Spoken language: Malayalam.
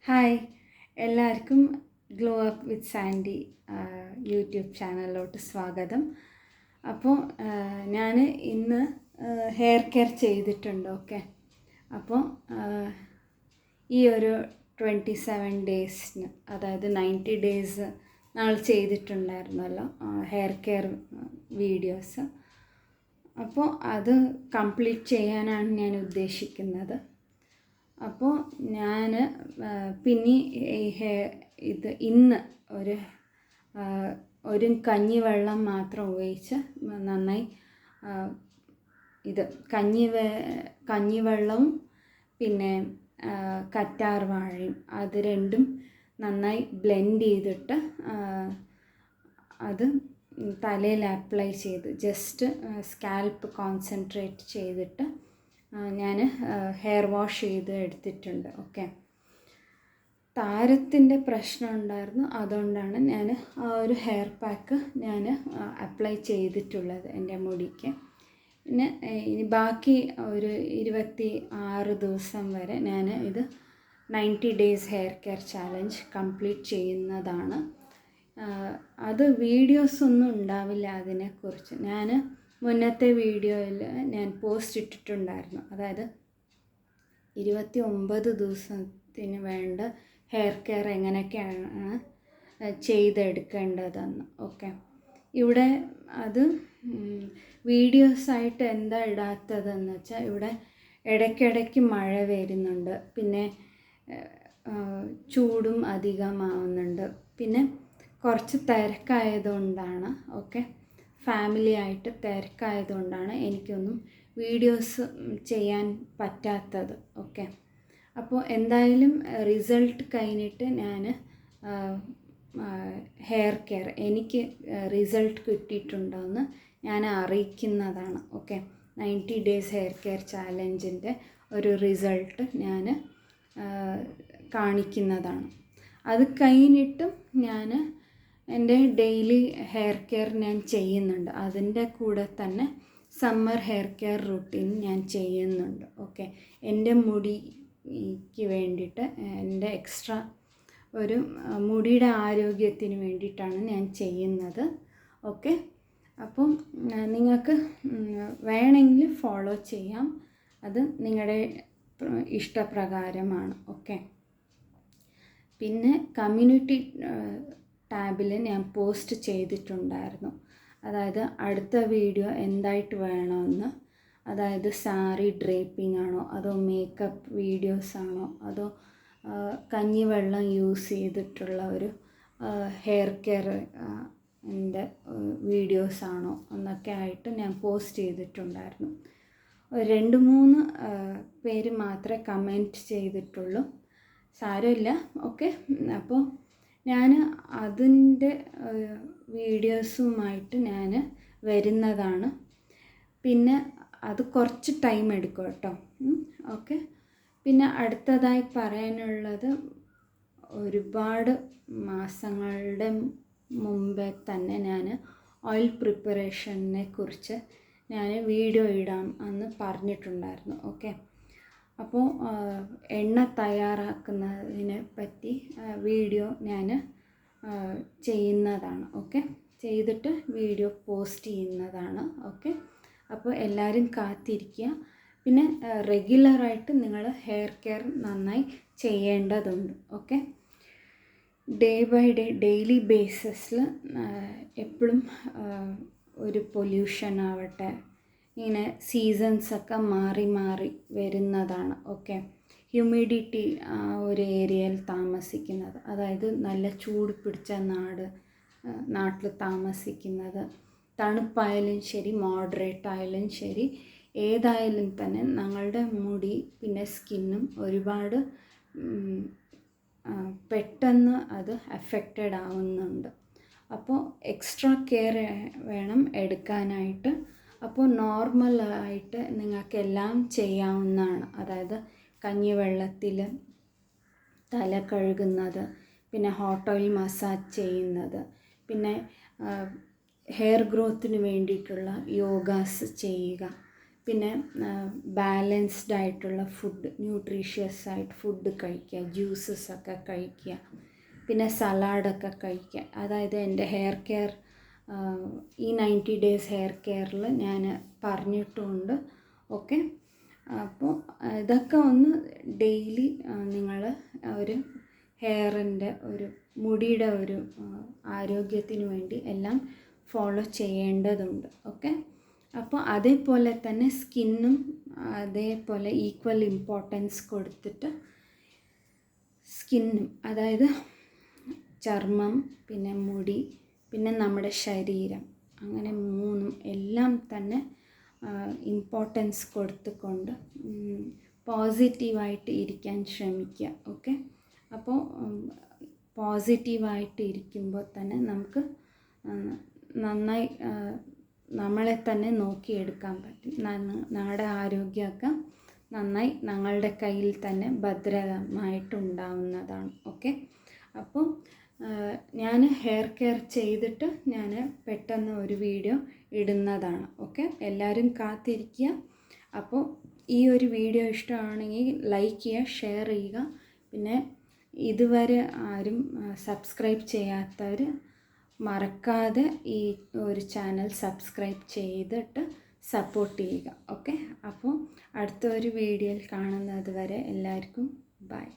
ഹായ്, എല്ലാവർക്കും glow up with Sandy YouTube ചാനലിലോട്ട് സ്വാഗതം. അപ്പോൾ ഞാൻ ഇന്ന് ഹെയർ കെയർ ചെയ്തിട്ടുണ്ട്. ഓക്കെ, അപ്പോൾ ഈ ഒരു 27 ഡേയ്സിന്, അതായത് 90 ഡേയ്സ് നാൾ ചെയ്തിട്ടുണ്ടായിരുന്നല്ലോ ഹെയർ കെയർ വീഡിയോസ്. അപ്പോൾ അത് കംപ്ലീറ്റ് ചെയ്യാനാണ് ഞാൻ ഉദ്ദേശിക്കുന്നത്. അപ്പോൾ ഞാൻ പിന്നെ ഇന്ന് ഒരു കഞ്ഞിവെള്ളം മാത്രം ഉപയോഗിച്ച് നന്നായി കഞ്ഞിവെള്ളവും പിന്നെ കറ്റാർ വാഴയും അത് രണ്ടും നന്നായി ബ്ലെൻഡ് ചെയ്തിട്ട് അത് തലയിൽ അപ്ലൈ ചെയ്ത് ജസ്റ്റ് സ്കാൽപ്പ് കോൺസെൻട്രേറ്റ് ചെയ്തിട്ട് ഞാൻ ഹെയർ വാഷ് ചെയ്ത് എടുത്തിട്ടുണ്ട്. ഓക്കെ, താരത്തിൻ്റെ പ്രശ്നം ഉണ്ടായിരുന്നു, അതുകൊണ്ടാണ് ഞാൻ ആ ഒരു ഹെയർ പാക്ക് ഞാൻ അപ്ലൈ ചെയ്തിട്ടുള്ളത് എൻ്റെ മുടിക്ക്. പിന്നെ ഇനി ബാക്കി ഒരു 26 ദിവസം വരെ ഞാൻ ഇത് 90 days hair care challenge complete ചെയ്യുന്നതാണ്. അത് വീഡിയോസൊന്നും ഉണ്ടാവില്ല അതിനെക്കുറിച്ച്. ഞാൻ മുന്നത്തെ വീഡിയോയിൽ ഞാൻ പോസ്റ്റ് ഇട്ടിട്ടുണ്ടായിരുന്നു, അതായത് 29 ദിവസത്തിന് വേണ്ട ഹെയർ കെയർ എങ്ങനെയൊക്കെയാണ് ചെയ്തെടുക്കേണ്ടതെന്ന്. ഓക്കെ, ഇവിടെ അത് വീഡിയോസായിട്ട് എന്താ ഇടാത്തതെന്ന് വെച്ചാൽ, ഇവിടെ ഇടയ്ക്കിടയ്ക്ക് മഴ വരുന്നുണ്ട്, പിന്നെ ചൂടും അധികമാവുന്നുണ്ട്, പിന്നെ കുറച്ച് തിരക്കായതുകൊണ്ടാണ്. ഓക്കെ, ഫാമിലി ആയിട്ട് തിരക്കായതുകൊണ്ടാണ് എനിക്കൊന്നും വീഡിയോസ് ചെയ്യാൻ പറ്റാത്തത്. ഓക്കെ, അപ്പോൾ എന്തായാലും റിസൾട്ട് കഴിഞ്ഞിട്ട് ഞാൻ ഹെയർ കെയർ എനിക്ക് റിസൾട്ട് കിട്ടിയിട്ടുണ്ടോയെന്ന് ഞാൻ അറിയിക്കുന്നതാണ്. ഓക്കെ, 90 ഡേയ്സ് ഹെയർ കെയർ ചാലഞ്ചിൻ്റെ ഒരു റിസൾട്ട് ഞാൻ കാണിക്കുന്നതാണ്. അത് കഴിഞ്ഞിട്ടും ഞാൻ എൻ്റെ ഡെയിലി ഹെയർ കെയർ ഞാൻ ചെയ്യുന്നുണ്ട്. അതിൻ്റെ കൂടെ തന്നെ സമ്മർ ഹെയർ കെയർ റുട്ടീൻ ഞാൻ ചെയ്യുന്നുണ്ട്. ഓക്കെ, എൻ്റെ മുടിക്ക് വേണ്ടിയിട്ട്, എൻ്റെ എക്സ്ട്രാ ഒരു മുടിയുടെ ആരോഗ്യത്തിന് വേണ്ടിയിട്ടാണ് ഞാൻ ചെയ്യുന്നത്. ഓക്കെ, അപ്പം നിങ്ങൾക്ക് വേണമെങ്കിൽ ഫോളോ ചെയ്യാം, അത് നിങ്ങളുടെ ഇഷ്ടപ്രകാരമാണ്. ഓക്കെ, പിന്നെ കമ്മ്യൂണിറ്റി ടാബിൽ ഞാൻ പോസ്റ്റ് ചെയ്തിട്ടുണ്ടായിരുന്നു, അതായത് അടുത്ത വീഡിയോ എന്തായിട്ട് വേണമെന്ന്. അതായത് സാരി ഡ്രേപ്പിംഗ് ആണോ, അതോ മേക്കപ്പ് വീഡിയോസാണോ, അതോ കഞ്ഞിവെള്ളം യൂസ് ചെയ്തിട്ടുള്ള ഒരു ഹെയർ കെയർ എൻ്റെ വീഡിയോസാണോ എന്നൊക്കെ ആയിട്ട് ഞാൻ പോസ്റ്റ് ചെയ്തിട്ടുണ്ടായിരുന്നു. 2-3 പേര് മാത്രമേ കമൻറ്റ് ചെയ്തിട്ടുള്ളൂ, സാരമില്ല. ഓക്കെ, അപ്പോൾ ഞാൻ അതിൻ്റെ വീഡിയോസുമായിട്ട് ഞാൻ വരുന്നതാണ്. പിന്നെ അത് കുറച്ച് ടൈം എടുക്കും കേട്ടോ. ഓക്കെ, പിന്നെ അടുത്തതായി പറയാനുള്ളത്, ഒരുപാട് മാസങ്ങളുടെ മുമ്പേ തന്നെ ഞാൻ ഓയിൽ പ്രിപ്പറേഷനെ കുറിച്ച് ഞാൻ വീഡിയോ ഇടാം എന്ന് പറഞ്ഞിട്ടുണ്ടായിരുന്നു. ഓക്കെ, അപ്പോൾ എണ്ണ തയ്യാറാക്കുന്നതിനെ പറ്റി വീഡിയോ ഞാൻ ചെയ്യുന്നതാണ്. ഓക്കെ, ചെയ്തിട്ട് വീഡിയോ പോസ്റ്റ് ചെയ്യുന്നതാണ്. ഓക്കെ, അപ്പോൾ എല്ലാവരും കാത്തിരിക്കുക. പിന്നെ റെഗുലറായിട്ട് നിങ്ങൾ ഹെയർ കെയർ നന്നായി ചെയ്യേണ്ടതുണ്ട്. Okay, day by day daily ബേസിസിൽ എപ്പോഴും ഒരു പൊല്യൂഷൻ ആവട്ടെ, ഇങ്ങനെ സീസൺസൊക്കെ മാറി മാറി വരുന്നതാണ്. ഓക്കെ, ഹ്യൂമിഡിറ്റി ആ ഒരു ഏരിയയിൽ താമസിക്കുന്നത്, അതായത് നല്ല ചൂട് പിടിച്ച നാട്ടിൽ താമസിക്കുന്നത്, തണുപ്പായാലും ശരി മോഡറേറ്റ് ആയാലും ശരി, ഏതായാലും തന്നെ ഞങ്ങളുടെ മുടി പിന്നെ സ്കിന്നും ഒരുപാട് പെട്ടെന്ന് അത് അഫക്റ്റഡ് ആവുന്നുണ്ട്. അപ്പോൾ എക്സ്ട്രാ കെയർ വേണം എടുക്കാനായിട്ട്. അപ്പോൾ നോർമലായിട്ട് നിങ്ങൾക്കെല്ലാം ചെയ്യാവുന്നതാണ്, അതായത് കഞ്ഞിവെള്ളത്തിൽ തല കഴുകുന്നത്, പിന്നെ ഹോട്ട് ഓയിൽ മസാജ് ചെയ്യുന്നത്, പിന്നെ ഹെയർ ഗ്രോത്തിന് വേണ്ടിയിട്ടുള്ള യോഗാസ് ചെയ്യുക, പിന്നെ ബാലൻസ്ഡ് ആയിട്ടുള്ള ഫുഡ്, ന്യൂട്രീഷ്യസ് ആയിട്ട് ഫുഡ് കഴിക്കുക, ജ്യൂസസൊക്കെ കഴിക്കുക, പിന്നെ സലാഡൊക്കെ കഴിക്കുക. അതായത് എൻ്റെ ഹെയർ കെയർ ഈ 90 ഡേയ്സ് ഹെയർ കെയറിൽ ഞാൻ പറഞ്ഞിട്ടുമുണ്ട്. ഓക്കെ, അപ്പോൾ ഇതൊക്കെ ഒന്ന് ഡെയിലി നിങ്ങൾ ഒരു ഹെയറിൻ്റെ മുടിയുടെ ആരോഗ്യത്തിന് വേണ്ടി എല്ലാം ഫോളോ ചെയ്യേണ്ടതുണ്ട്. ഓക്കെ, അപ്പോൾ അതേപോലെ തന്നെ സ്കിന്നും അതേപോലെ ഈക്വൽ ഇമ്പോർട്ടൻസ് കൊടുത്തിട്ട് സ്കിന്നും, അതായത് ചർമ്മം, പിന്നെ മുടി, പിന്നെ നമ്മുടെ ശരീരം, അങ്ങനെ മൂന്നും എല്ലാം തന്നെ ഇമ്പോർട്ടൻസ് കൊടുത്തുകൊണ്ട് പോസിറ്റീവായിട്ട് ഇരിക്കാൻ ശ്രമിക്കുക. ഓക്കെ, അപ്പോൾ പോസിറ്റീവായിട്ട് ഇരിക്കുമ്പോൾ തന്നെ നമുക്ക് നന്നായി നമ്മളെ തന്നെ നോക്കിയെടുക്കാൻ പറ്റും. നമ്മുടെ ആരോഗ്യമൊക്കെ നന്നായി ഞങ്ങളുടെ കയ്യിൽ തന്നെ ഭദ്രമായിട്ടുണ്ടാവുന്നതാണ്. ഓക്കെ, അപ്പോൾ ഞാൻ ഹെയർ കെയർ ചെയ്തിട്ട് ഞാൻ പെട്ടെന്ന് ഒരു വീഡിയോ ഇടുന്നതാണ്. ഓക്കെ, എല്ലാവരും കാത്തിരിക്കുക. അപ്പോൾ ഈ ഒരു വീഡിയോ ഇഷ്ടമാണെങ്കിൽ ലൈക്ക് ചെയ്യുക, ഷെയർ ചെയ്യുക. പിന്നെ ഇതുവരെ ആരും സബ്സ്ക്രൈബ് ചെയ്യാത്തവർ മറക്കാതെ ഈ ഒരു ചാനൽ സബ്സ്ക്രൈബ് ചെയ്തിട്ട് സപ്പോർട്ട് ചെയ്യുക. ഓക്കെ, അപ്പോൾ അടുത്ത ഒരു വീഡിയോയിൽ കാണുന്നത് വരെ എല്ലാവർക്കും ബൈ.